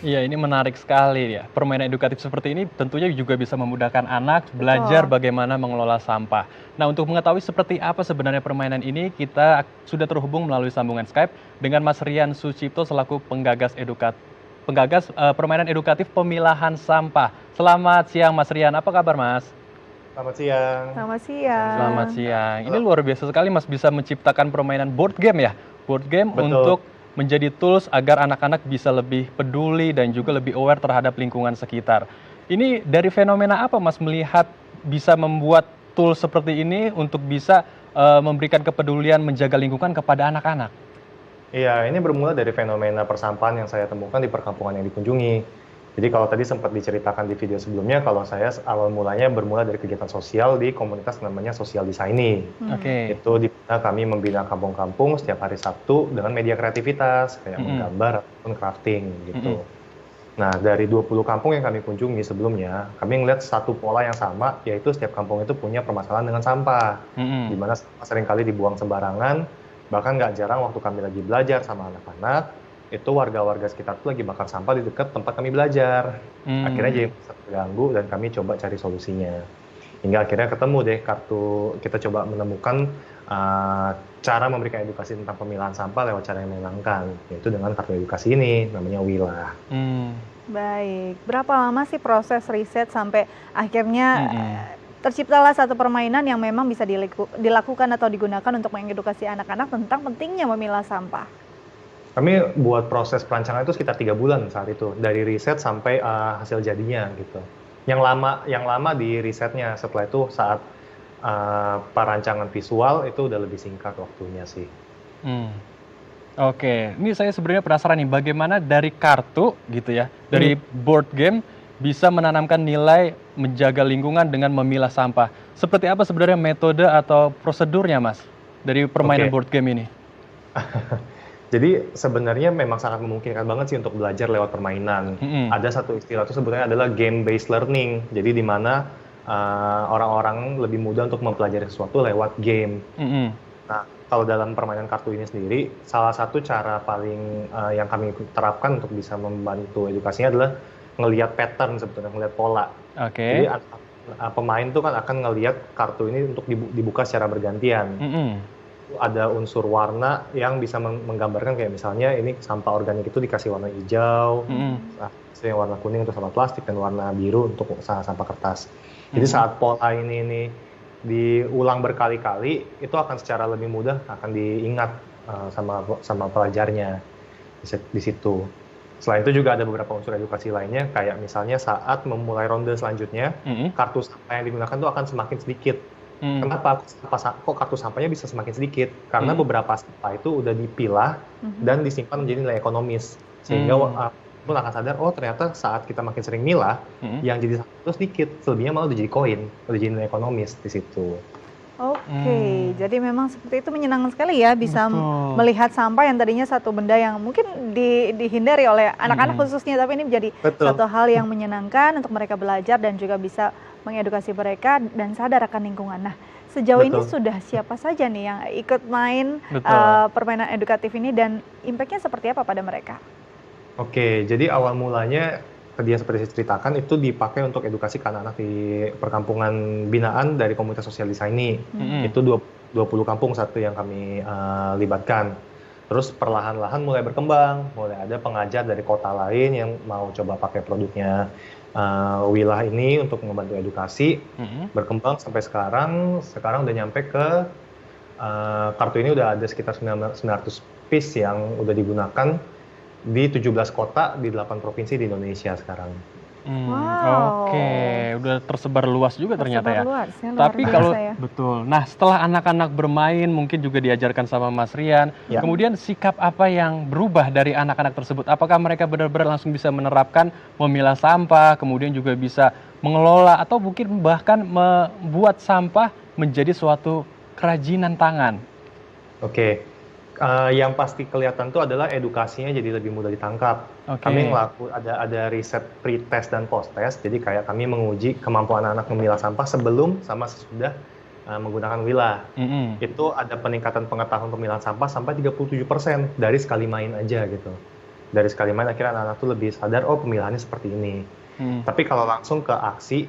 Iya, ini menarik sekali ya. Permainan edukatif seperti ini tentunya juga bisa memudahkan anak belajar Betul. bagaimana mengelola sampah. Nah, untuk mengetahui seperti apa sebenarnya permainan ini, kita sudah terhubung melalui sambungan Skype dengan Mas Rian Sucipto selaku permainan edukatif pemilahan sampah. Selamat siang Mas Rian, apa kabar Mas? Selamat siang, Selamat Mas Anji. Selamat siang. siang. Ini Halo. luar biasa sekali Mas bisa menciptakan permainan board game ya? Board game Betul. untuk menjadi tools agar anak-anak bisa lebih peduli dan juga lebih aware terhadap lingkungan sekitar. Ini dari fenomena apa Mas melihat bisa membuat tools seperti ini untuk bisa memberikan kepedulian menjaga lingkungan kepada anak-anak? Iya, ini bermula dari fenomena persampahan yang saya temukan di perkampungan yang dikunjungi. Jadi kalau tadi sempat diceritakan di video sebelumnya, kalau saya awal mulanya bermula dari kegiatan sosial di komunitas namanya Social Design. Oke. Itu di mana kami membina kampung-kampung setiap hari Sabtu dengan media kreativitas, kayak Mm-mm. menggambar ataupun crafting Mm-mm. gitu. Nah, dari 20 kampung yang kami kunjungi sebelumnya, kami ngeliat satu pola yang sama, yaitu setiap kampung itu punya permasalahan dengan sampah. Di Mm-mm. mana sampah seringkali dibuang sembarangan, bahkan nggak jarang waktu kami lagi belajar sama anak-anak, itu warga-warga sekitar tuh lagi bakar sampah di dekat tempat kami belajar. Akhirnya jadi Mm. merasa terganggu dan kami coba cari solusinya. Hingga akhirnya ketemu deh kita coba menemukan uh, cara memberikan edukasi tentang pemilahan sampah lewat cara yang menyenangkan, yaitu dengan kartu edukasi ini, namanya Wila. Mm. Baik, berapa lama sih proses riset sampai akhirnya Mm-mm. terciptalah satu permainan yang memang bisa dilakukan atau digunakan untuk mengedukasi anak-anak tentang pentingnya memilah sampah? Kami buat proses perancangan itu sekitar 3 bulan saat itu, dari riset sampai hasil jadinya gitu. Yang lama di risetnya, setelah itu saat perancangan visual itu udah lebih singkat waktunya sih. Mm. Oke, ini saya sebenarnya penasaran nih, bagaimana dari kartu gitu ya, dari board game bisa menanamkan nilai menjaga lingkungan dengan memilah sampah. Seperti apa sebenarnya metode atau prosedurnya, Mas, dari permainan Oke. board game ini? Jadi sebenarnya memang sangat memungkinkan banget sih untuk belajar lewat permainan. Mm-mm. Ada satu istilah itu sebenarnya adalah game-based learning. Jadi di mana orang-orang lebih mudah untuk mempelajari sesuatu lewat game. Mm-mm. Nah, kalau dalam permainan kartu ini sendiri, salah satu cara paling yang kami terapkan untuk bisa membantu edukasinya adalah ngelihat pattern sebetulnya, ngelihat pola. Oke. Jadi pemain tuh kan akan ngelihat kartu ini untuk dibuka secara bergantian. Mm-mm. Ada unsur warna yang bisa menggambarkan kayak misalnya ini sampah organik itu dikasih warna hijau, Mm-mm. yang warna kuning untuk sampah plastik dan warna biru untuk sampah kertas. Jadi Mm-mm. saat pola ini diulang berkali-kali, itu akan secara lebih mudah akan diingat sama pelajarnya di situ. Selain itu juga ada beberapa unsur edukasi lainnya, kayak misalnya saat memulai ronde selanjutnya, Mm-mm. kartu sampah yang digunakan itu akan semakin sedikit. Mm. Kenapa kok kartu sampahnya bisa semakin sedikit? Karena beberapa sampah itu udah dipilah dan disimpan menjadi nilai ekonomis. Sehingga pun akan sadar, oh ternyata saat kita makin sering milah, Mm-mm. yang jadi sampah itu sedikit, selebihnya malah udah jadi koin, udah jadi nilai ekonomis di situ. Oke, jadi memang seperti itu menyenangkan sekali ya bisa Betul. melihat sampah yang tadinya satu benda yang mungkin dihindari oleh anak-anak khususnya, tapi ini menjadi Betul. satu hal yang menyenangkan untuk mereka belajar dan juga bisa mengedukasi mereka dan sadar akan lingkungan. Nah, sejauh ini Betul. sudah siapa saja nih yang ikut main Betul. permainan edukatif ini dan impact-nya seperti apa pada mereka? Oke, jadi awal mulanya tadi yang seperti saya ceritakan itu dipakai untuk edukasi ke anak-anak di perkampungan binaan dari komunitas sosial design ini. Mm-mm. Itu 20 kampung satu yang kami libatkan. Terus perlahan-lahan mulai berkembang, mulai ada pengajar dari kota lain yang mau coba pakai produknya Wilah ini untuk membantu edukasi. Mm-mm. Berkembang sampai sekarang udah nyampe ke kartu ini udah ada sekitar 900 piece yang udah digunakan di 17 kota di 8 provinsi di Indonesia sekarang. Wow. Oke, udah tersebar luas juga ternyata ya. Tersebar luas ya, luar Tapi biasa kalau ya. betul. Nah, setelah anak-anak bermain mungkin juga diajarkan sama Mas Rian. Ya. Kemudian sikap apa yang berubah dari anak-anak tersebut? Apakah mereka benar-benar langsung bisa menerapkan memilah sampah, kemudian juga bisa mengelola atau mungkin bahkan membuat sampah menjadi suatu kerajinan tangan? Oke, yang pasti kelihatan tuh adalah edukasinya jadi lebih mudah ditangkap. Oke. Kami ada riset pre-test dan post-test, jadi kayak kami menguji kemampuan anak memilah sampah sebelum sama sesudah menggunakan Wila. Mm-mm. Itu ada peningkatan pengetahuan pemilahan sampah sampai 37% dari sekali main aja gitu. Dari sekali main akhirnya anak-anak tuh lebih sadar, oh pemilihannya seperti ini. Tapi kalau langsung ke aksi,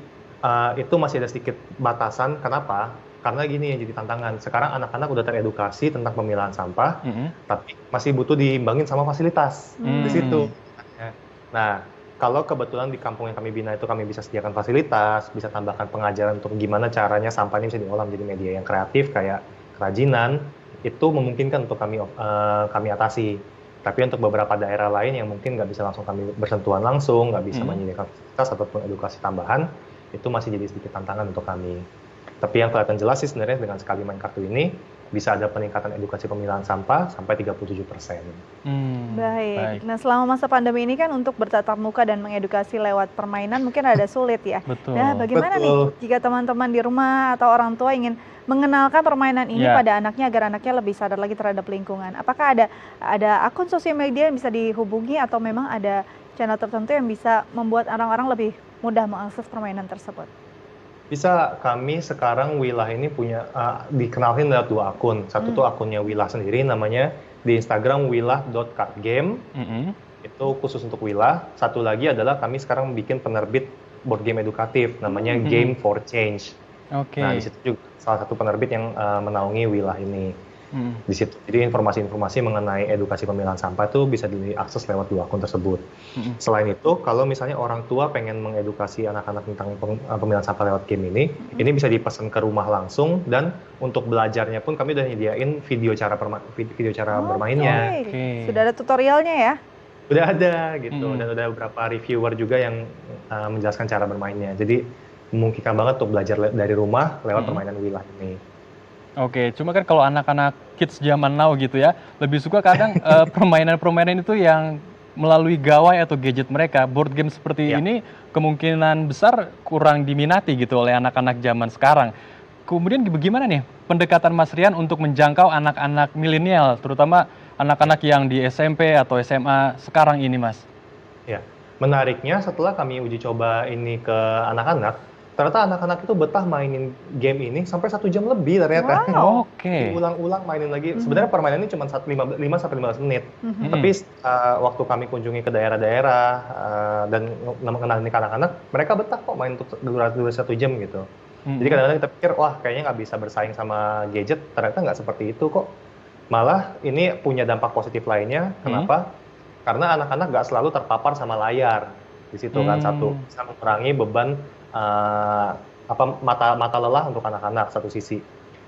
itu masih ada sedikit batasan. Kenapa? Karena gini yang jadi tantangan. Sekarang anak-anak udah teredukasi tentang pemilahan sampah, tapi masih butuh diimbangin sama fasilitas di situ. Nah, kalau kebetulan di kampung yang kami bina itu kami bisa sediakan fasilitas, bisa tambahkan pengajaran untuk gimana caranya sampah ini bisa diolah menjadi media yang kreatif kayak kerajinan, itu memungkinkan untuk kami atasi. Tapi untuk beberapa daerah lain yang mungkin nggak bisa langsung kami bersentuhan langsung, nggak bisa menyediakan fasilitas ataupun edukasi tambahan, itu masih jadi sedikit tantangan untuk kami. Tapi yang kelihatan jelas sih sebenarnya dengan sekali main kartu ini, bisa ada peningkatan edukasi pemilahan sampah sampai 37%. Baik. Nah, selama masa pandemi ini kan untuk bertatap muka dan mengedukasi lewat permainan mungkin ada sulit ya. Betul. Nah, bagaimana nih jika teman-teman di rumah atau orang tua ingin mengenalkan permainan ini pada anaknya agar anaknya lebih sadar lagi terhadap lingkungan? Apakah ada akun sosial media yang bisa dihubungi atau memang ada channel tertentu yang bisa membuat orang-orang lebih mudah mengakses permainan tersebut? Bisa, kami sekarang Wilah ini punya, dikenalin lewat 2 akun. Satu tuh akunnya Wilah sendiri, namanya di Instagram wilah.cardgame, itu khusus untuk Wilah. Satu lagi adalah kami sekarang bikin penerbit board game edukatif, namanya Game for Change. Nah, di situ juga salah satu penerbit yang menaungi Wilah ini. Di situ. Jadi informasi-informasi mengenai edukasi pemilahan sampah itu bisa diakses lewat 2 akun tersebut. Selain itu, kalau misalnya orang tua pengen mengedukasi anak-anak tentang pemilahan sampah lewat game ini bisa dipesan ke rumah langsung, dan untuk belajarnya pun kami udah nyediain video cara bermainnya. Sudah ada tutorialnya ya? Udah ada gitu, dan udah beberapa reviewer juga yang menjelaskan cara bermainnya. Jadi memungkinkan banget untuk belajar dari rumah lewat permainan Wilah ini. Oke, cuma kan kalau anak-anak kids zaman now gitu ya, lebih suka kadang permainan-permainan itu yang melalui gawai atau gadget mereka. Board game seperti ini kemungkinan besar kurang diminati gitu oleh anak-anak zaman sekarang. Kemudian bagaimana nih pendekatan Mas Rian untuk menjangkau anak-anak milenial, terutama anak-anak yang di SMP atau SMA sekarang ini, Mas? Ya, menariknya setelah kami uji coba ini ke anak-anak, ternyata anak-anak itu betah mainin game ini sampai 1 jam lebih ternyata. Diulang-ulang mainin lagi. Sebenarnya permainan ini cuma 5-15 menit. Tapi waktu kami kunjungi ke daerah-daerah dan mengenalin ke anak-anak, mereka betah kok main untuk durasi 1 jam gitu. Jadi kadang-kadang kita pikir, wah kayaknya nggak bisa bersaing sama gadget. Ternyata nggak seperti itu kok. Malah ini punya dampak positif lainnya. Kenapa? Karena anak-anak nggak selalu terpapar sama layar. Di situ kan satu, bisa mengurangi beban mata lelah untuk anak-anak satu sisi.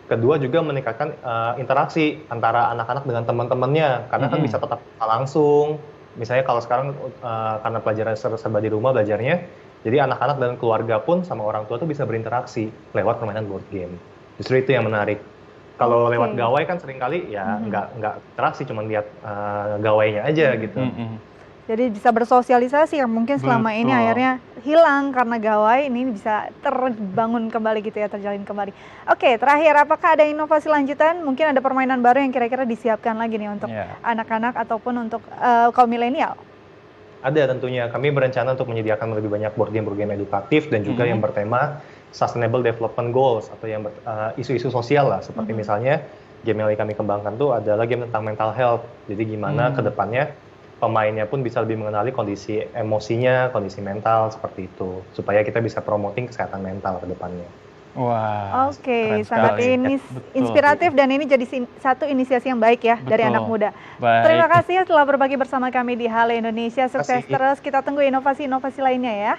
Kedua juga meningkatkan interaksi antara anak-anak dengan teman-temannya, karena kan bisa tetap langsung. Misalnya kalau sekarang karena pelajaran serba di rumah belajarnya, jadi anak-anak dan keluarga pun sama orang tua tuh bisa berinteraksi lewat permainan board game. Justru itu yang menarik. Kalau lewat gawai kan seringkali ya nggak interaksi, cuma lihat gawainya aja gitu. Jadi bisa bersosialisasi yang mungkin selama ini akhirnya hilang karena gawai, ini bisa terbangun kembali gitu ya, terjalin kembali. Oke, terakhir, apakah ada inovasi lanjutan? Mungkin ada permainan baru yang kira-kira disiapkan lagi nih untuk anak-anak ataupun untuk kaum milenial? Ada tentunya. Kami berencana untuk menyediakan lebih banyak board game edukatif dan juga yang bertema Sustainable Development Goals atau yang isu-isu sosial lah. Seperti misalnya game yang kami kembangkan tuh adalah game tentang mental health. Jadi gimana ke depannya pemainnya pun bisa lebih mengenali kondisi emosinya, kondisi mental seperti itu, supaya kita bisa promoting kesehatan mental ke depannya. Wah, sangat inspiratif dan ini jadi satu inisiasi yang baik ya dari anak muda. Terima kasih ya telah berbagi bersama kami di Halo Indonesia. Sukses terus, kita tunggu inovasi-inovasi lainnya ya.